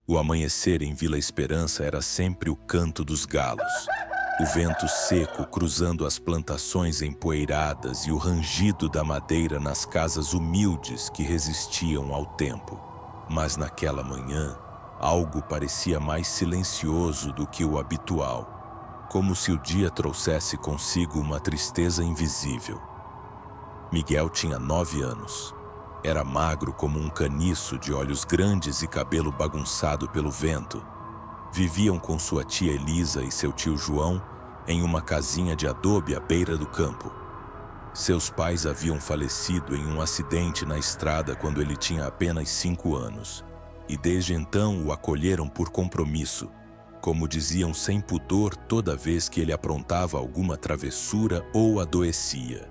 O amanhecer em Vila Esperança era sempre o canto dos galos. O vento seco cruzando as plantações empoeiradas e o rangido da madeira nas casas humildes que resistiam ao tempo. Mas naquela manhã, algo parecia mais silencioso do que o habitual, como se o dia trouxesse consigo uma tristeza invisível. Miguel tinha 9 anos. Era magro como um caniço, de olhos grandes e cabelo bagunçado pelo vento. Viviam com sua tia Elisa e seu tio João em uma casinha de adobe à beira do campo. Seus pais haviam falecido em um acidente na estrada quando ele tinha apenas 5 anos, e desde então o acolheram por compromisso, como diziam sem pudor toda vez que ele aprontava alguma travessura ou adoecia.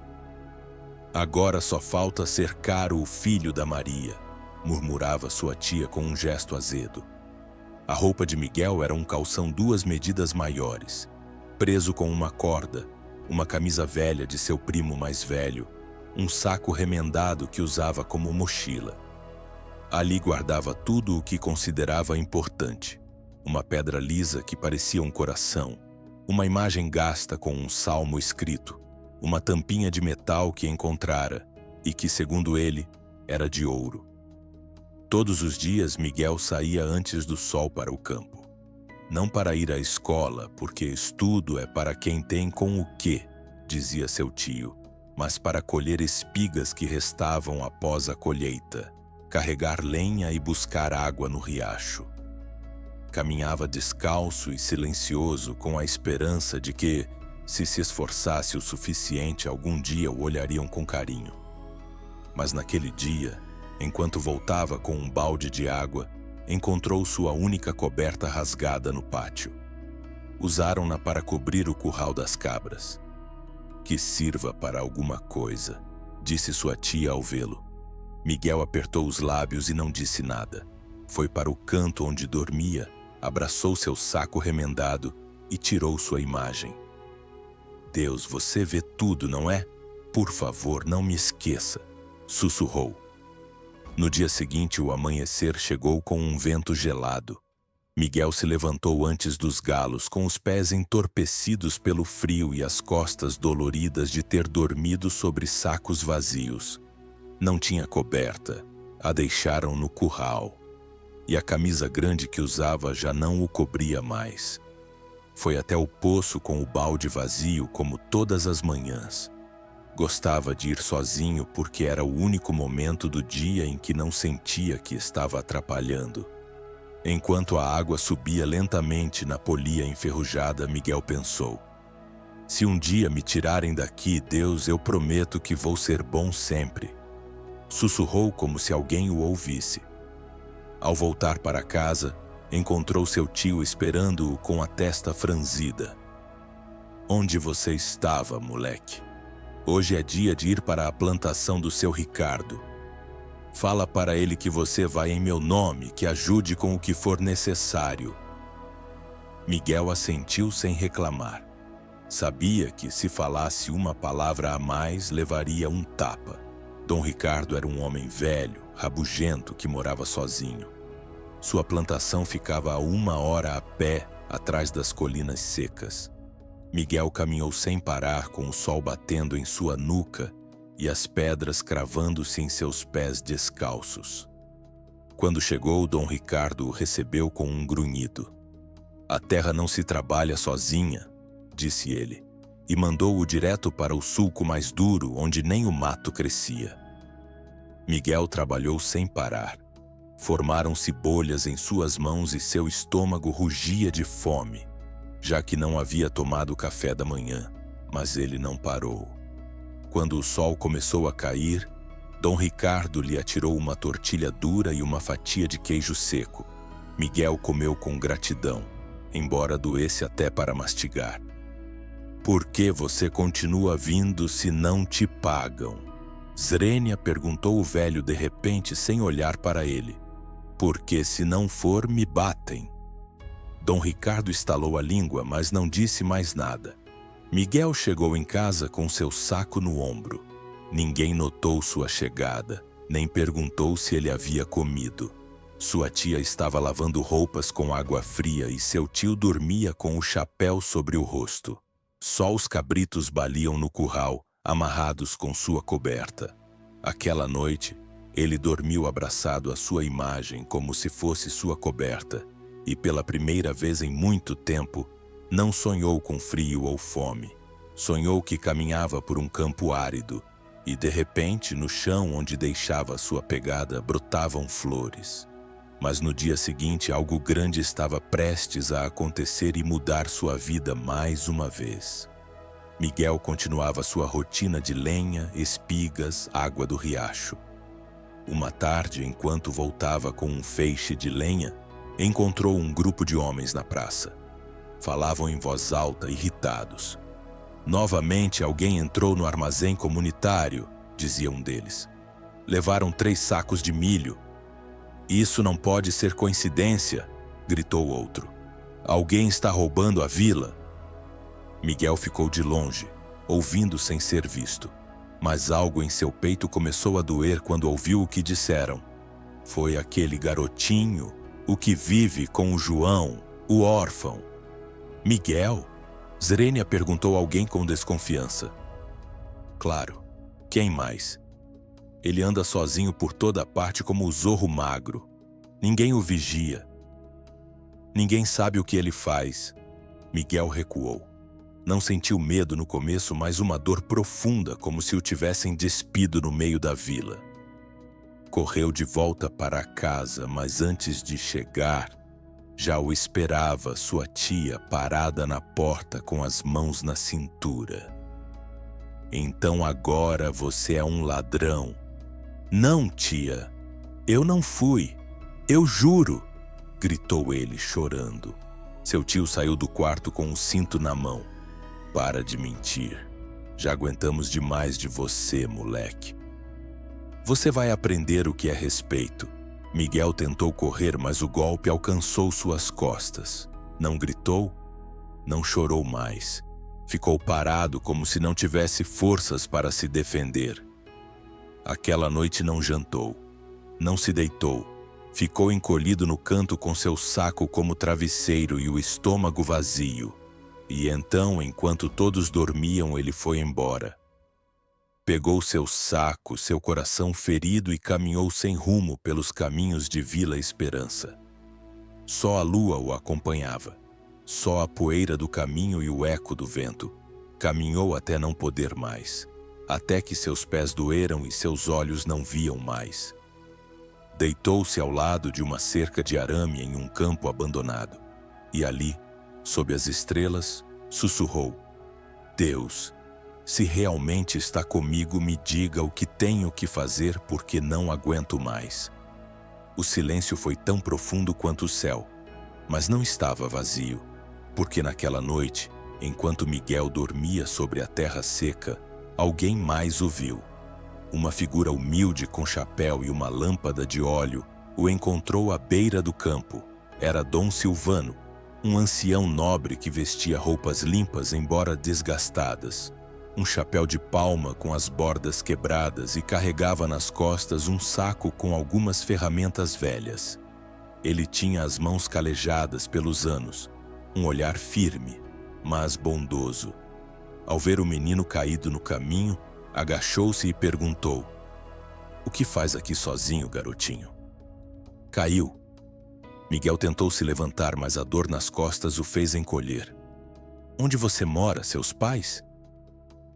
Agora só falta ser Caro o filho da Maria, murmurava sua tia com um gesto azedo. A roupa de Miguel era um calção 2 medidas maiores, preso com uma corda, uma camisa velha de seu primo mais velho, um saco remendado que usava como mochila. Ali guardava tudo o que considerava importante: uma pedra lisa que parecia um coração, uma imagem gasta com um salmo escrito, uma tampinha de metal que encontrara e que, segundo ele, era de ouro. Todos os dias Miguel saía antes do sol para o campo. Não para ir à escola, porque estudo é para quem tem com o quê, dizia seu tio, mas para colher espigas que restavam após a colheita, carregar lenha e buscar água no riacho. Caminhava descalço e silencioso com a esperança de que, se esforçasse o suficiente, algum dia o olhariam com carinho. Mas naquele dia, enquanto voltava com um balde de água, encontrou sua única coberta rasgada no pátio. Usaram-na para cobrir o curral das cabras. Que sirva para alguma coisa, disse sua tia ao vê-lo. Miguel apertou os lábios e não disse nada. Foi para o canto onde dormia, abraçou seu saco remendado e tirou sua imagem. Deus, você vê tudo, não é? Por favor, não me esqueça, sussurrou. No dia seguinte, o amanhecer chegou com um vento gelado. Miguel se levantou antes dos galos, com os pés entorpecidos pelo frio e as costas doloridas de ter dormido sobre sacos vazios. Não tinha coberta, a deixaram no curral. E a camisa grande que usava já não o cobria mais. Foi até o poço com o balde vazio, como todas as manhãs. Gostava de ir sozinho porque era o único momento do dia em que não sentia que estava atrapalhando. Enquanto a água subia lentamente na polia enferrujada, Miguel pensou: se um dia me tirarem daqui, Deus, eu prometo que vou ser bom sempre. Sussurrou como se alguém o ouvisse. Ao voltar para casa, encontrou seu tio esperando-o com a testa franzida. Onde você estava, moleque? Hoje é dia de ir para a plantação do seu Ricardo. Fala para ele que você vai em meu nome, que ajude com o que for necessário. Miguel assentiu sem reclamar. Sabia que, se falasse uma palavra a mais, levaria um tapa. Dom Ricardo era um homem velho, rabugento, que morava sozinho. Sua plantação ficava a 1 hora a pé, atrás das colinas secas. Miguel caminhou sem parar, com o sol batendo em sua nuca e as pedras cravando-se em seus pés descalços. Quando chegou, Dom Ricardo o recebeu com um grunhido. A terra não se trabalha sozinha, disse ele, e mandou-o direto para o sulco mais duro, onde nem o mato crescia. Miguel trabalhou sem parar. Formaram-se bolhas em suas mãos e seu estômago rugia de fome, já que não havia tomado café da manhã, mas ele não parou. Quando o sol começou a cair, Dom Ricardo lhe atirou uma tortilha dura e uma fatia de queijo seco. Miguel comeu com gratidão, embora doesse até para mastigar. Por que você continua vindo se não te pagam? Zrenia perguntou o velho de repente, sem olhar para ele. Porque se não for, me batem. Dom Ricardo estalou a língua, mas não disse mais nada. Miguel chegou em casa com seu saco no ombro. Ninguém notou sua chegada, nem perguntou se ele havia comido. Sua tia estava lavando roupas com água fria e seu tio dormia com o chapéu sobre o rosto. Só os cabritos baliam no curral, amarrados com sua coberta. Aquela noite, ele dormiu abraçado à sua imagem como se fosse sua coberta, e pela primeira vez em muito tempo, não sonhou com frio ou fome. Sonhou que caminhava por um campo árido, e de repente, no chão onde deixava sua pegada, brotavam flores. Mas no dia seguinte, algo grande estava prestes a acontecer e mudar sua vida mais uma vez. Miguel continuava sua rotina de lenha, espigas, água do riacho. Uma tarde, enquanto voltava com um feixe de lenha, encontrou um grupo de homens na praça. Falavam em voz alta, irritados. Novamente alguém entrou no armazém comunitário, dizia um deles. Levaram 3 sacos de milho. Isso não pode ser coincidência, gritou outro. Alguém está roubando a vila. Miguel ficou de longe, ouvindo sem ser visto. Mas algo em seu peito começou a doer quando ouviu o que disseram. Foi aquele garotinho, o que vive com o João, o órfão. Miguel? Zrenia perguntou a alguém com desconfiança. Claro, quem mais? Ele anda sozinho por toda parte como o zorro magro. Ninguém o vigia. Ninguém sabe o que ele faz. Miguel recuou. Não sentiu medo no começo, mas uma dor profunda, como se o tivessem despido no meio da vila. Correu de volta para casa, mas antes de chegar, já o esperava sua tia parada na porta com as mãos na cintura. Então agora você é um ladrão. Não, tia. Eu não fui. Eu juro, gritou ele chorando. Seu tio saiu do quarto com um cinto na mão. Para de mentir. Já aguentamos demais de você, moleque. Você vai aprender o que é respeito. Miguel tentou correr, mas o golpe alcançou suas costas. Não gritou, não chorou mais. Ficou parado como se não tivesse forças para se defender. Aquela noite não jantou, não se deitou. Ficou encolhido no canto com seu saco como travesseiro e o estômago vazio. E então, enquanto todos dormiam, ele foi embora. Pegou seu saco, seu coração ferido e caminhou sem rumo pelos caminhos de Vila Esperança. Só a lua o acompanhava. Só a poeira do caminho e o eco do vento. Caminhou até não poder mais. Até que seus pés doeram e seus olhos não viam mais. Deitou-se ao lado de uma cerca de arame em um campo abandonado. E ali, sob as estrelas, sussurrou: Deus, se realmente está comigo, me diga o que tenho que fazer, porque não aguento mais. O silêncio foi tão profundo quanto o céu, mas não estava vazio, porque naquela noite, enquanto Miguel dormia sobre a terra seca, alguém mais o viu. Uma figura humilde com chapéu e uma lâmpada de óleo o encontrou à beira do campo. Era Dom Silvano, um ancião nobre que vestia roupas limpas, embora desgastadas. Um chapéu de palma com as bordas quebradas e carregava nas costas um saco com algumas ferramentas velhas. Ele tinha as mãos calejadas pelos anos, um olhar firme, mas bondoso. Ao ver o menino caído no caminho, agachou-se e perguntou: O que faz aqui sozinho, garotinho? Caiu. Miguel tentou se levantar, mas a dor nas costas o fez encolher. Onde você mora, seus pais?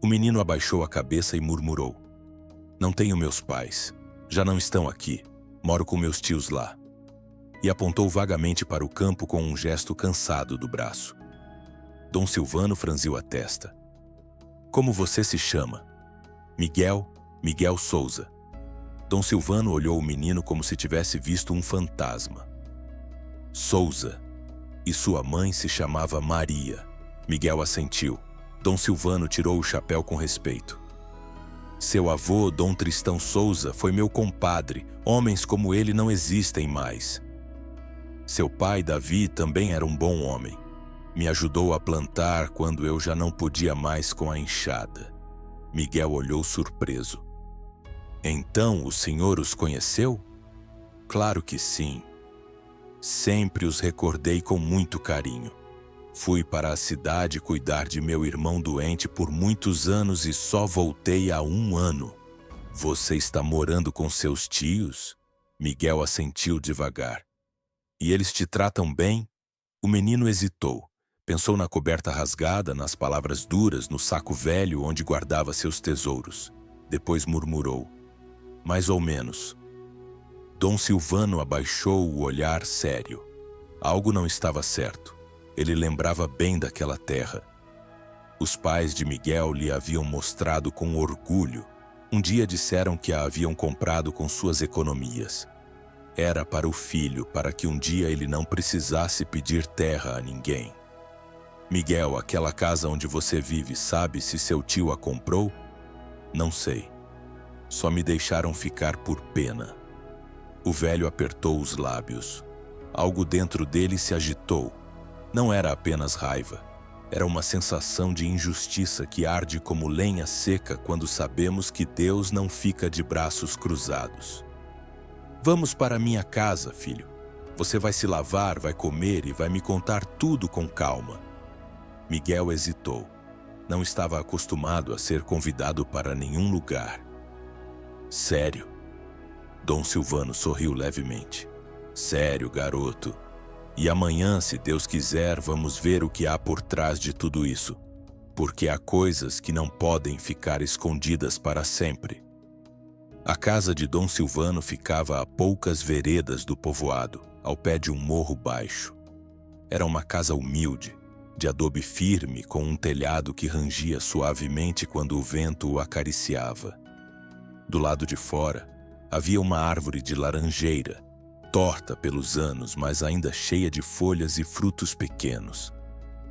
O menino abaixou a cabeça e murmurou: Não tenho meus pais. Já não estão aqui. Moro com meus tios lá. E apontou vagamente para o campo com um gesto cansado do braço. Dom Silvano franziu a testa. Como você se chama? Miguel, Miguel Souza. Dom Silvano olhou o menino como se tivesse visto um fantasma. Souza. E sua mãe se chamava Maria. Miguel assentiu. Dom Silvano tirou o chapéu com respeito. Seu avô, Dom Tristão Souza, foi meu compadre. Homens como ele não existem mais. Seu pai, Davi, também era um bom homem. Me ajudou a plantar quando eu já não podia mais com a enxada. Miguel olhou surpreso. Então o senhor os conheceu? Claro que sim. Sempre os recordei com muito carinho. Fui para a cidade cuidar de meu irmão doente por muitos anos e só voltei há 1 ano. Você está morando com seus tios? Miguel assentiu devagar. E eles te tratam bem? O menino hesitou. Pensou na coberta rasgada, nas palavras duras, no saco velho onde guardava seus tesouros. Depois murmurou. Mais ou menos. Dom Silvano abaixou o olhar sério. Algo não estava certo. Ele lembrava bem daquela terra. Os pais de Miguel lhe haviam mostrado com orgulho. Um dia disseram que a haviam comprado com suas economias. Era para o filho, para que um dia ele não precisasse pedir terra a ninguém. Miguel, aquela casa onde você vive, sabe se seu tio a comprou? Não sei. Só me deixaram ficar por pena. O velho apertou os lábios. Algo dentro dele se agitou. Não era apenas raiva. Era uma sensação de injustiça que arde como lenha seca quando sabemos que Deus não fica de braços cruzados. Vamos para minha casa, filho. Você vai se lavar, vai comer e vai me contar tudo com calma. Miguel hesitou. Não estava acostumado a ser convidado para nenhum lugar. Sério? Dom Silvano sorriu levemente. Sério, garoto. E amanhã, se Deus quiser, vamos ver o que há por trás de tudo isso. Porque há coisas que não podem ficar escondidas para sempre. A casa de Dom Silvano ficava a poucas veredas do povoado, ao pé de um morro baixo. Era uma casa humilde, de adobe firme, com um telhado que rangia suavemente quando o vento o acariciava. Do lado de fora, havia uma árvore de laranjeira, torta pelos anos, mas ainda cheia de folhas e frutos pequenos.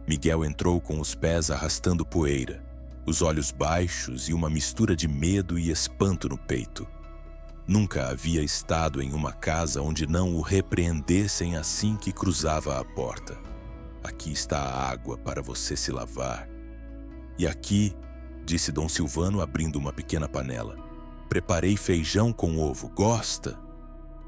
Miguel entrou com os pés arrastando poeira, os olhos baixos e uma mistura de medo e espanto no peito. Nunca havia estado em uma casa onde não o repreendessem assim que cruzava a porta. Aqui está a água para você se lavar. E aqui, disse Dom Silvano abrindo uma pequena panela, preparei feijão com ovo. Gosta?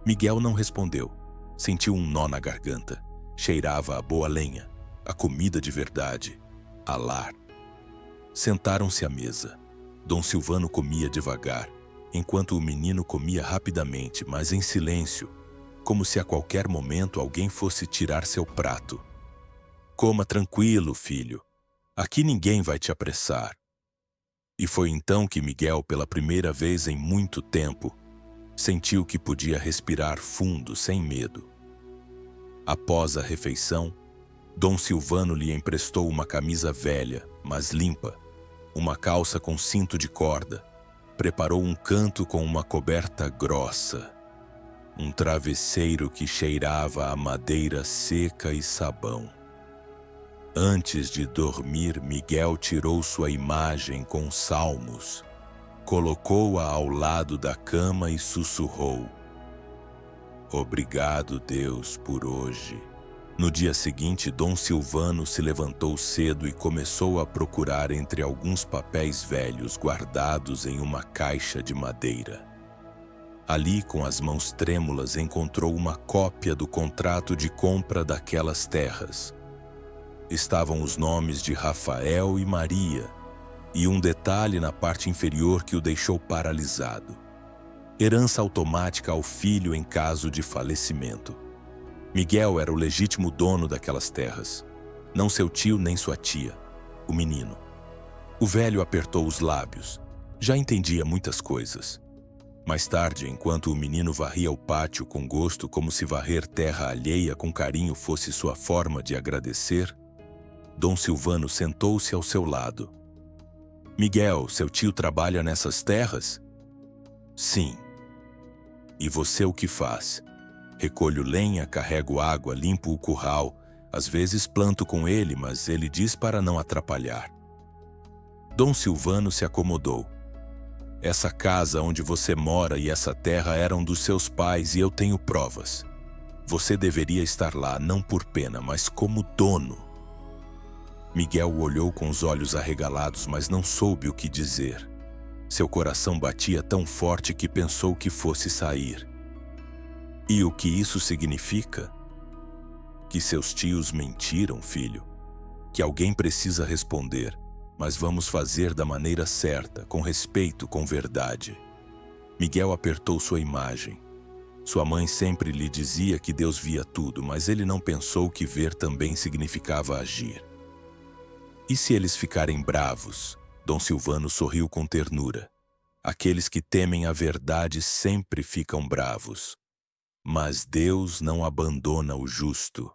Miguel não respondeu. Sentiu um nó na garganta. Cheirava a boa lenha, a comida de verdade, a lar. Sentaram-se à mesa. Dom Silvano comia devagar, enquanto o menino comia rapidamente, mas em silêncio, como se a qualquer momento alguém fosse tirar seu prato. Coma tranquilo, filho. Aqui ninguém vai te apressar. E foi então que Miguel, pela primeira vez em muito tempo, sentiu que podia respirar fundo, sem medo. Após a refeição, Dom Silvano lhe emprestou uma camisa velha, mas limpa, uma calça com cinto de corda, preparou um canto com uma coberta grossa, um travesseiro que cheirava a madeira seca e sabão. Antes de dormir, Miguel tirou sua imagem com salmos, colocou-a ao lado da cama e sussurrou: Obrigado, Deus, por hoje. No dia seguinte, Dom Silvano se levantou cedo e começou a procurar entre alguns papéis velhos guardados em uma caixa de madeira. Ali, com as mãos trêmulas, encontrou uma cópia do contrato de compra daquelas terras. Estavam os nomes de Rafael e Maria, e um detalhe na parte inferior que o deixou paralisado: herança automática ao filho em caso de falecimento. Miguel era o legítimo dono daquelas terras, não seu tio nem sua tia, o menino. O velho apertou os lábios. Já entendia muitas coisas. Mais tarde, enquanto o menino varria o pátio com gosto, como se varrer terra alheia com carinho fosse sua forma de agradecer, Dom Silvano sentou-se ao seu lado. Miguel, seu tio trabalha nessas terras? Sim. E você o que faz? Recolho lenha, carrego água, limpo o curral. Às vezes planto com ele, mas ele diz para não atrapalhar. Dom Silvano se acomodou. Essa casa onde você mora e essa terra eram dos seus pais e eu tenho provas. Você deveria estar lá, não por pena, mas como dono. Miguel o olhou com os olhos arregalados, mas não soube o que dizer. Seu coração batia tão forte que pensou que fosse sair. E o que isso significa? Que seus tios mentiram, filho. Que alguém precisa responder, mas vamos fazer da maneira certa, com respeito, com verdade. Miguel apertou sua imagem. Sua mãe sempre lhe dizia que Deus via tudo, mas ele não pensou que ver também significava agir. E se eles ficarem bravos? Dom Silvano sorriu com ternura. Aqueles que temem a verdade sempre ficam bravos. Mas Deus não abandona o justo.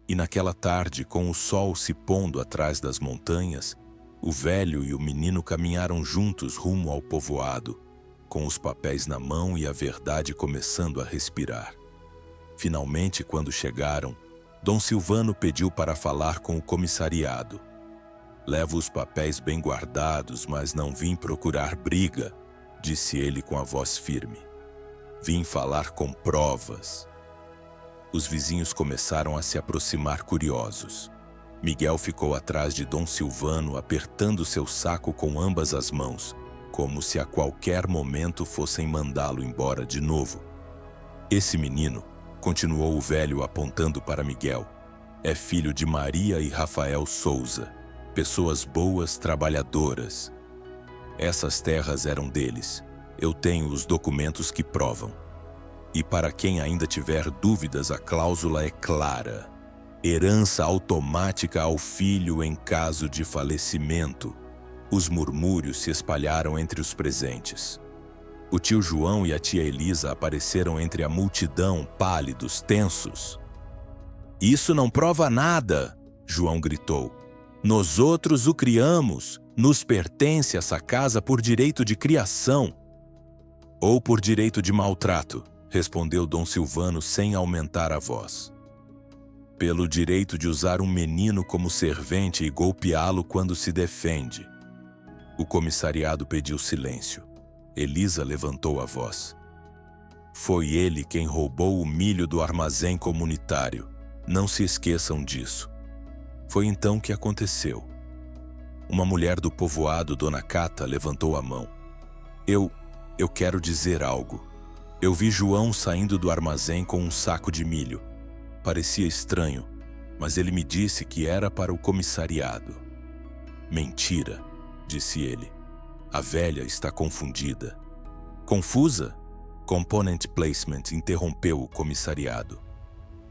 E naquela tarde, com o sol se pondo atrás das montanhas, o velho e o menino caminharam juntos rumo ao povoado, com os papéis na mão e a verdade começando a respirar. Finalmente, quando chegaram, Dom Silvano pediu para falar com o comissariado. Levo os papéis bem guardados, mas não vim procurar briga, disse ele com a voz firme. Vim falar com provas. Os vizinhos começaram a se aproximar curiosos. Miguel ficou atrás de Dom Silvano, apertando seu saco com ambas as mãos, como se a qualquer momento fossem mandá-lo embora de novo. Esse menino, continuou o velho apontando para Miguel, é filho de Maria e Rafael Souza, pessoas boas, trabalhadoras. Essas terras eram deles. Eu tenho os documentos que provam. E para quem ainda tiver dúvidas, a cláusula é clara. Herança automática ao filho em caso de falecimento. Os murmúrios se espalharam entre os presentes. O tio João e a tia Elisa apareceram entre a multidão, pálidos, tensos. Isso não prova nada, João gritou. Nós outros o criamos. Nos pertence essa casa por direito de criação. Ou por direito de maltrato, respondeu Dom Silvano sem aumentar a voz. Pelo direito de usar um menino como servente e golpeá-lo quando se defende. O comissariado pediu silêncio. Elisa levantou a voz. Foi ele quem roubou o milho do armazém comunitário. Não se esqueçam disso. Foi então que aconteceu. Uma mulher do povoado, Dona Cata, levantou a mão. Eu quero dizer algo. Eu vi João saindo do armazém com um saco de milho. Parecia estranho, mas ele me disse que era para o comissariado. Mentira, disse ele. A velha está confundida. Confusa? Component Placement interrompeu o comissariado.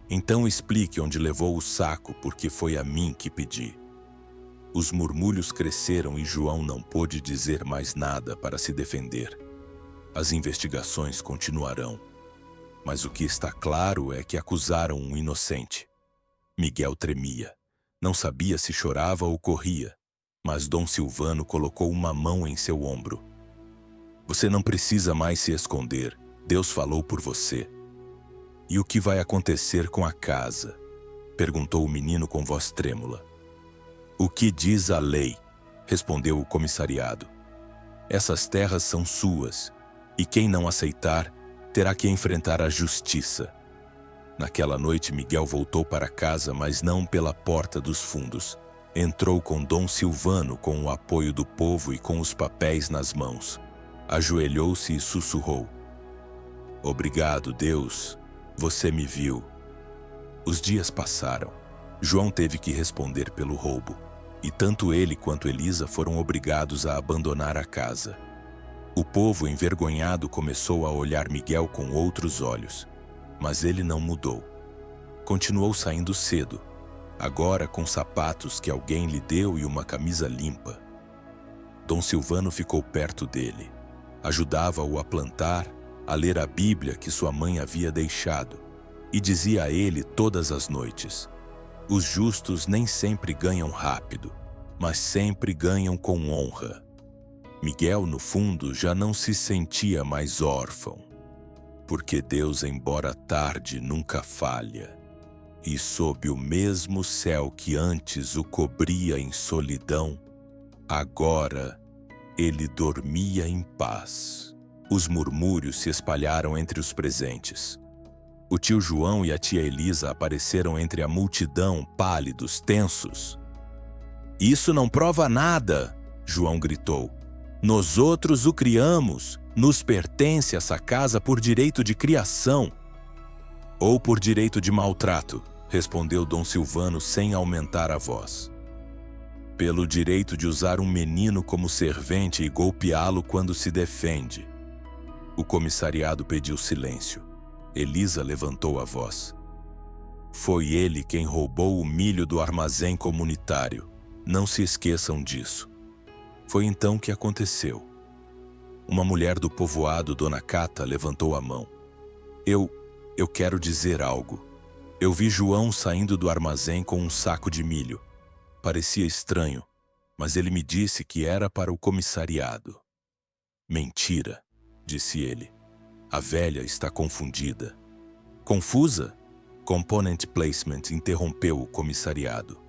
Então explique onde levou o saco, porque foi a mim que pedi. Os murmúrios cresceram e João não pôde dizer mais nada para se defender. As investigações continuarão. Mas o que está claro é que acusaram um inocente. Miguel tremia. Não sabia se chorava ou corria. Mas Dom Silvano colocou uma mão em seu ombro. Você não precisa mais se esconder. Deus falou por você. E o que vai acontecer com a casa? Perguntou o menino com voz trêmula. O que diz a lei? Respondeu o comissariado. Essas terras são suas, e quem não aceitar, terá que enfrentar a justiça. Naquela noite, Miguel voltou para casa, mas não pela porta dos fundos. Entrou com Dom Silvano com o apoio do povo e com os papéis nas mãos. Ajoelhou-se e sussurrou. Obrigado, Deus. Você me viu. Os dias passaram. João teve que responder pelo roubo. E tanto ele quanto Elisa foram obrigados a abandonar a casa. O povo, envergonhado, começou a olhar Miguel com outros olhos. Mas ele não mudou. Continuou saindo cedo, agora com sapatos que alguém lhe deu e uma camisa limpa. Dom Silvano ficou perto dele. Ajudava-o a plantar, a ler a Bíblia que sua mãe havia deixado, e dizia a ele todas as noites: os justos nem sempre ganham rápido, mas sempre ganham com honra. Miguel, no fundo, já não se sentia mais órfão, porque Deus, embora tarde, nunca falha. E sob o mesmo céu que antes o cobria em solidão, agora ele dormia em paz. Os murmúrios se espalharam entre os presentes. O tio João e a tia Elisa apareceram entre a multidão, pálidos, tensos. Isso não prova nada, João gritou. Nós outros o criamos. Nos pertence essa casa por direito de criação. Ou por direito de maltrato, respondeu Dom Silvano sem aumentar a voz. Pelo direito de usar um menino como servente e golpeá-lo quando se defende. O comissariado pediu silêncio. Elisa levantou a voz. Foi ele quem roubou o milho do armazém comunitário. Não se esqueçam disso. Foi então que aconteceu. Uma mulher do povoado, Dona Cata, levantou a mão. Eu quero dizer algo. Eu vi João saindo do armazém com um saco de milho. Parecia estranho, mas ele me disse que era para o comissariado. Mentira, disse ele. A velha está confundida. Confusa? Component Placement interrompeu o comissariado.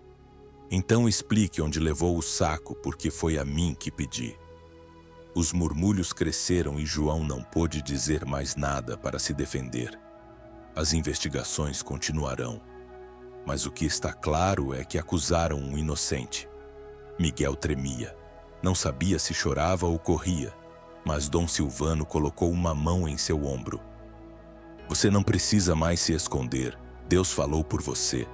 Então explique onde levou o saco, porque foi a mim que pedi. Os murmúrios cresceram e João não pôde dizer mais nada para se defender. As investigações continuarão, mas o que está claro é que acusaram um inocente. Miguel tremia. Não sabia se chorava ou corria, mas Dom Silvano colocou uma mão em seu ombro. Você não precisa mais se esconder. Deus falou por você.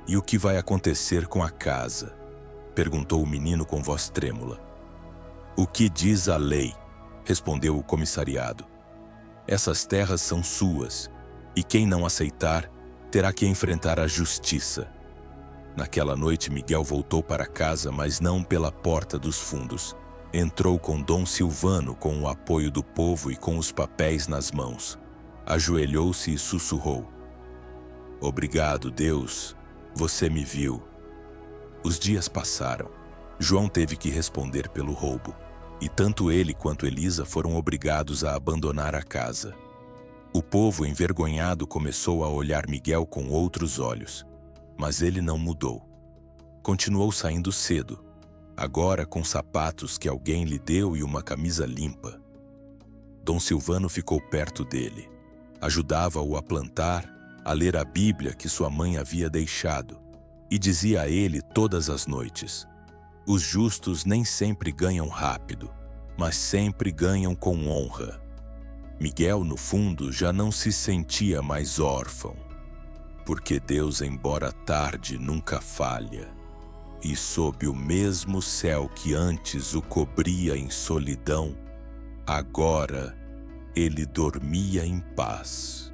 E o que vai acontecer com a casa? Perguntou o menino com voz trêmula. O que diz a lei? Respondeu o comissariado. Essas terras são suas, e quem não aceitar, terá que enfrentar a justiça. Naquela noite, Miguel voltou para casa, mas não pela porta dos fundos. Entrou com Dom Silvano com o apoio do povo e com os papéis nas mãos. Ajoelhou-se e sussurrou. Obrigado, Deus. Você me viu. Os dias passaram. João teve que responder pelo roubo, e tanto ele quanto Elisa foram obrigados a abandonar a casa. O povo, envergonhado, começou a olhar Miguel com outros olhos, mas ele não mudou. Continuou saindo cedo, agora com sapatos que alguém lhe deu e uma camisa limpa. Dom Silvano ficou perto dele. Ajudava-o a plantar, a ler a Bíblia que sua mãe havia deixado, e dizia a ele todas as noites: os justos nem sempre ganham rápido, mas sempre ganham com honra. Miguel, no fundo, já não se sentia mais órfão, porque Deus, embora tarde, nunca falha, e sob o mesmo céu que antes o cobria em solidão, agora ele dormia em paz.